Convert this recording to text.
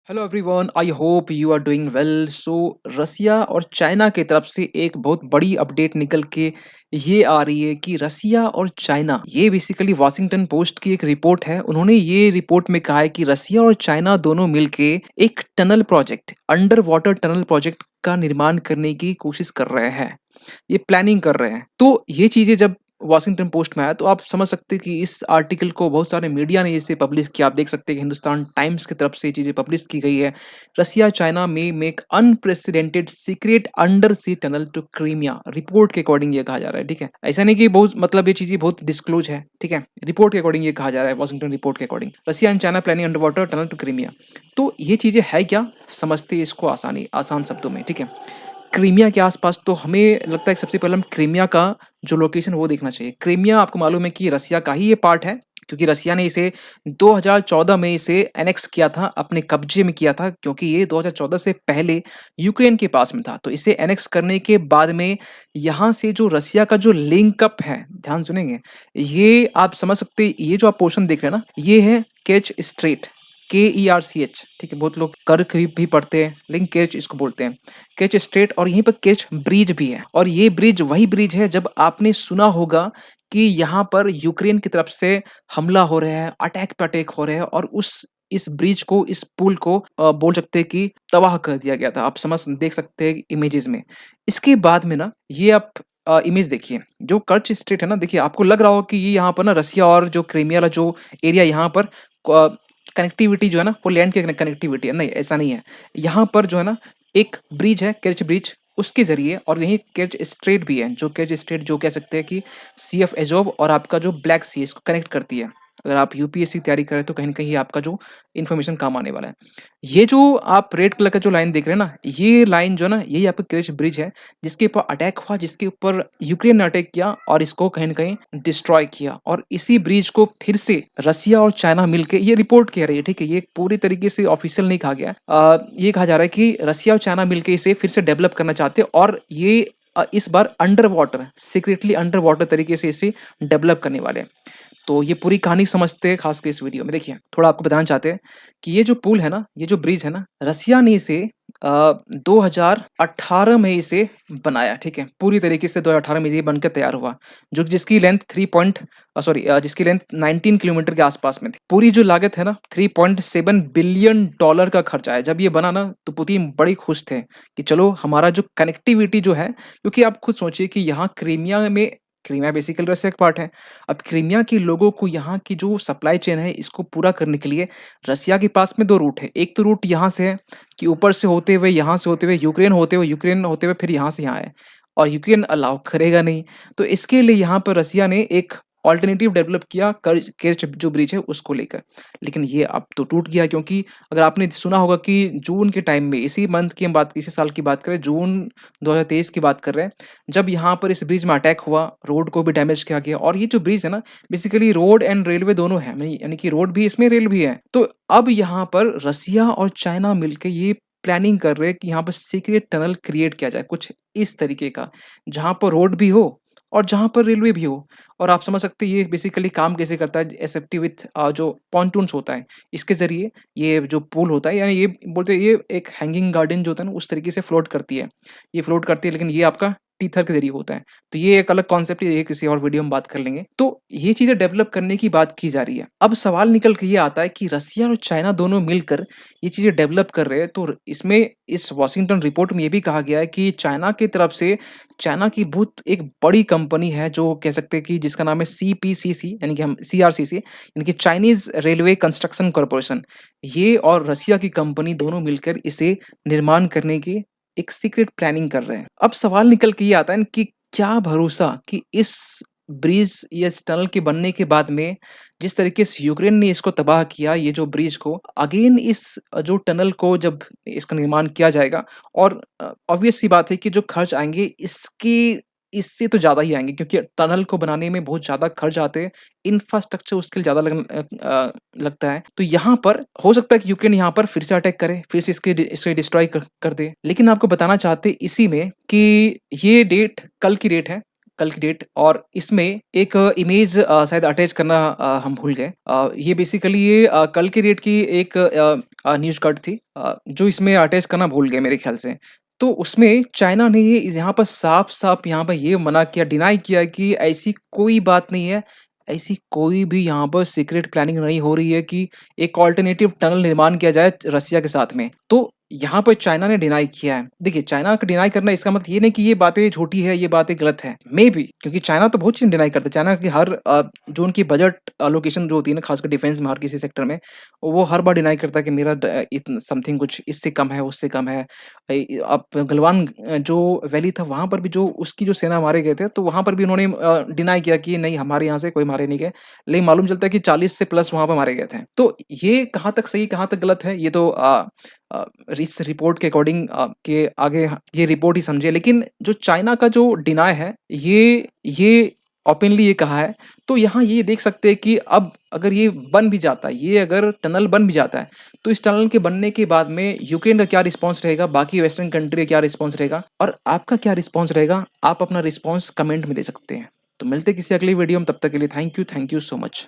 Hello everyone, I hope you are doing well. So Russia और China की तरफ से एक बहुत बड़ी अपडेट निकल के ये आ रही है कि रसिया और चाइना, ये बेसिकली वॉशिंगटन पोस्ट की एक रिपोर्ट है। उन्होंने ये रिपोर्ट में कहा है कि रसिया और चाइना दोनों मिलके एक tunnel project, under water tunnel project का निर्माण करने की कोशिश कर रहे हैं। ये प्लानिंग कर रहे हैं। तो ये चीजें जब वॉशिंगटन पोस्ट में आया तो आप समझ सकते हैं कि इस आर्टिकल को बहुत सारे मीडिया ने इसे पब्लिश किया। आप देख सकते हैं कि हिंदुस्तान टाइम्स की तरफ से ये चीजें पब्लिश की गई है। रसिया चाइना में make unprecedented secret under sea tunnel to Crimea, report के अकॉर्डिंग ये कहा जा रहा है। ठीक है, ऐसा नहीं कि बहुत मतलब ये चीजें बहुत डिस्क्लोज है। ठीक है, रिपोर्ट के अकॉर्डिंग ये कहा जा रहा है, वॉशिंगटन रिपोर्ट के according Russia and China planning under water tunnel to Crimea. तो ये चीजें है क्या, समझते हैं इसको आसान शब्दों में। ठीक है, क्रीमिया के आसपास तो हमें लगता है कि सबसे पहले हम क्रीमिया का जो लोकेशन वो देखना चाहिए। क्रीमिया आपको मालूम है कि रसिया का ही ये पार्ट है, क्योंकि रसिया ने इसे 2014 में इसे एनेक्स किया था, अपने कब्जे में किया था, क्योंकि ये 2014 से पहले यूक्रेन के पास में था। तो इसे एनेक्स करने के बाद में यहाँ से जो रसिया का जो लिंक अप है, ध्यान सुनेंगे, ये आप समझ सकते हैं। ये जो आप पोर्शन देख रहे हैं ना, ये है केच स्ट्रेट, KERCH। ठीक है, बहुत लोग कर्क भी पढ़ते हैं, लेकिन केच इसको बोलते हैं, केच स्ट्रेट। और यहीं पर केच ब्रिज भी है, और ये ब्रिज वही ब्रिज है जब आपने सुना होगा कि यहाँ पर यूक्रेन की तरफ से हमला हो रहा है, अटैक पे अटैक हो रहे हैं, और उस इस ब्रिज को, इस पुल को बोल सकते हैं कि तबाह कर दिया गया था। आप समझ देख सकते हैं इमेजेस में। इसके बाद में ना, ये आप इमेज देखिए, जो कर्च स्ट्रेट है ना, देखिए आपको लग रहा हो कि ये यहाँ पर ना रसिया और जो क्रीमिया वाला जो एरिया, यहाँ पर कनेक्टिविटी जो है ना, वो लैंड की कनेक्टिविटी है। नहीं, ऐसा नहीं है। यहाँ पर जो है ना, एक ब्रिज है, केर्च ब्रिज, उसके ज़रिए, और यहीं केर्च स्ट्रेट भी है, जो केर्च स्ट्रेट जो कह सकते हैं कि सी ऑफ एज़ोव और आपका जो ब्लैक सी है, इसको कनेक्ट करती है। अगर आप यूपीएससी की तैयारी करें तो कहीं न कहीं आपका जो इन्फॉर्मेशन काम आने वाला है। ये जो आप रेड कलर का जो लाइन देख रहे हैं ना, ये लाइन जो है ना, यही आपका केर्च ब्रिज है, जिसके ऊपर अटैक हुआ, जिसके ऊपर यूक्रेन ने अटैक किया और इसको कहीं न कहीं डिस्ट्रॉय किया। और इसी ब्रिज को फिर से रसिया और चाइना मिलके, ये रिपोर्ट कह रही है, ठीक है, ये पूरी तरीके से ऑफिशियल नहीं कहा गया। ये कहा जा रहा है कि रसिया और चाइना मिलके इसे फिर से डेवलप करना चाहते हैं, और ये इस बार under water, secretly under water तरीके से इसे डेवलप करने वाले हैं। तो ये पूरी कहानी समझते हैं खास के इस वीडियो में। देखिए, थोड़ा आपको बताना चाहते हैं कि ये जो पुल है ना, ये जो ब्रिज है ना, रसिया ने इसे 2018 में इसे बनाया। ठीक है, पूरी तरीके से 2018 में ये बनकर तैयार हुआ, जो जिसकी लेंथ जिसकी लेंथ 19 किलोमीटर के आसपास में थी। पूरी जो लागत है ना, $3.7 बिलियन का खर्चा है। जब ये बना ना, तो पुतिन बड़ी खुश थे कि चलो हमारा जो कनेक्टिविटी जो है, क्योंकि आप खुद सोचिए कि यहाँ क्रीमिया बेसिकली रसिया का पार्ट है। अब क्रीमिया के लोगों को यहाँ की जो सप्लाई चेन है, इसको पूरा करने के लिए रसिया के पास में 2 रूट है। एक तो रूट यहाँ से है कि ऊपर से होते हुए, यहाँ से होते हुए, यूक्रेन होते हुए फिर यहाँ से यहाँ है, और यूक्रेन अलाउ करेगा नहीं। तो इसके लिए यहाँ पर रसिया ने एक अल्टरनेटिव डेवलप किया, कर्ज केर्च जो ब्रिज है उसको लेकर। लेकिन ये अब तो टूट गया, क्योंकि अगर आपने सुना होगा कि जून के टाइम में, इसी मंथ की हम बात, इसी साल की बात करें, जून 2023 की बात कर रहे हैं, जब यहाँ पर इस ब्रिज में अटैक हुआ, रोड को भी डैमेज किया गया। और ये जो ब्रिज है ना, बेसिकली रोड एंड रेलवे दोनों है, यानी कि रोड भी इसमें, रेल भी है। तो अब यहाँ पर रसिया और चाइना मिलके ये प्लानिंग कर रहे हैं कि यहाँ पर सीक्रेट टनल क्रिएट किया जाए, कुछ इस तरीके का, जहाँ पर रोड भी हो और जहाँ पर रेलवे भी हो। और आप समझ सकते हैं ये बेसिकली काम कैसे करता है, एसएफटी विथ जो पॉन्टून्स होता है, इसके ज़रिए ये जो पुल होता है, यानी ये बोलते हैं, ये एक हैंगिंग गार्डन जो होता है ना, उस तरीके से फ्लोट करती है। ये फ्लोट करती है, लेकिन ये आपका टीथर के ज़रिए होता है। तो ये एक अलग कॉन्सेप्ट है, ये किसी और वीडियो में बात कर लेंगे। तो ये चीज़ें डेवलप करने की बात की जा रही है। अब सवाल निकल के ये आता है कि रसिया और चाइना दोनों मिलकर ये चीज़ें डेवलप कर रहे हैं, तो इसमें, इस वॉशिंगटन रिपोर्ट में ये भी कहा गया है कि चाइना की तरफ से, चाइना की बहुत एक बड़ी कंपनी है, जो कह सकते हैं कि जिसका नाम है सीपीसीसी, यानी कि हम सीआरसीसी, यानी कि चाइनीज़ रेलवे कंस्ट्रक्शन कॉर्पोरेशन। ये और रसिया की कंपनी दोनों मिलकर इसे निर्माण करने की एक सीक्रेट प्लानिंग कर रहे हैं। अब सवाल निकल के ये आता है कि क्या भरोसा कि इस ब्रिज या इस टनल के बनने के बाद में, जिस तरीके से यूक्रेन ने इसको तबाह किया, ये जो ब्रिज को, अगेन इस जो टनल को जब इसका निर्माण किया जाएगा, और ऑब्वियस सी बात है कि जो खर्च आएँगे, इससे तो ज़्यादा ही आएँगे, क्योंकि टनल को बनाने में बहुत ज़्यादा खर्च आते हैं, इंफ्रास्ट्रक्चर उसके लिए ज़्यादा लगता है। तो यहाँ पर हो सकता है कि यूक्रेन यहाँ पर फिर से अटैक करे, फिर से इसे डिस्ट्रॉय कर दे। लेकिन आपको बताना चाहते इसी में कि ये डेट कल की डेट है, कल की डेट, और इसमें एक इमेज शायद अटैच करना हम भूल गए। ये बेसिकली ये कल की डेट की एक न्यूज़ कट थी जो इसमें अटैच करना भूल गए मेरे ख़्याल से। तो उसमें चाइना ने ये यहाँ पर साफ-साफ यहाँ पर ये मना किया, डिनाई किया कि ऐसी कोई बात नहीं है, ऐसी कोई भी यहाँ पर सीक्रेट प्लानिंग नहीं हो रही है कि एक अल्टरनेटिव टनल निर्माण किया जाए रसिया के साथ में। तो यहाँ पर चाइना ने डिनाई किया है। देखिए, चाइना का डिनाई करना इसका मतलब ये नहीं कि ये बातें झूठी है, ये बातें गलत है। मेबी क्योंकि चाइना तो बहुत चीज़ डिनाई करता है। चाइना की हर जो उनकी बजट एलोकेशन जो होती है ना, खासकर डिफेंस में हर किसी सेक्टर में, वो हर बार डिनाई करता है कि मेरा इतन समथिंग कुछ इससे कम है, उससे कम है। अब गलवान जो वैली था वहाँ पर भी जो उसकी जो सेना मारे गए थे, तो वहाँ पर भी उन्होंने डिनाई किया कि नहीं हमारे यहाँ से कोई मारे नहीं गए। लेकिन मालूम चलता है कि 40 से प्लस वहाँ पे मारे गए थे। तो ये कहाँ तक सही, कहाँ तक गलत है, ये तो अ, इस रिपोर्ट के अकॉर्डिंग के आगे ये रिपोर्ट ही समझिए। लेकिन जो चाइना का जो डिनाई है, ये ओपनली ये कहा है। तो यहाँ ये देख सकते हैं कि अब अगर ये बन भी जाता है, ये अगर टनल बन भी जाता है, तो इस टनल के बनने के बाद में यूक्रेन का क्या रिस्पॉन्स रहेगा, बाकी वेस्टर्न कंट्री का क्या रिस्पॉन्स रहेगा और आपका क्या रिस्पॉन्स रहेगा, आप अपना रिस्पॉन्स कमेंट में दे सकते हैं। तो मिलते हैं किसी अगली वीडियो में, तब तक के लिए थैंक यू सो मच।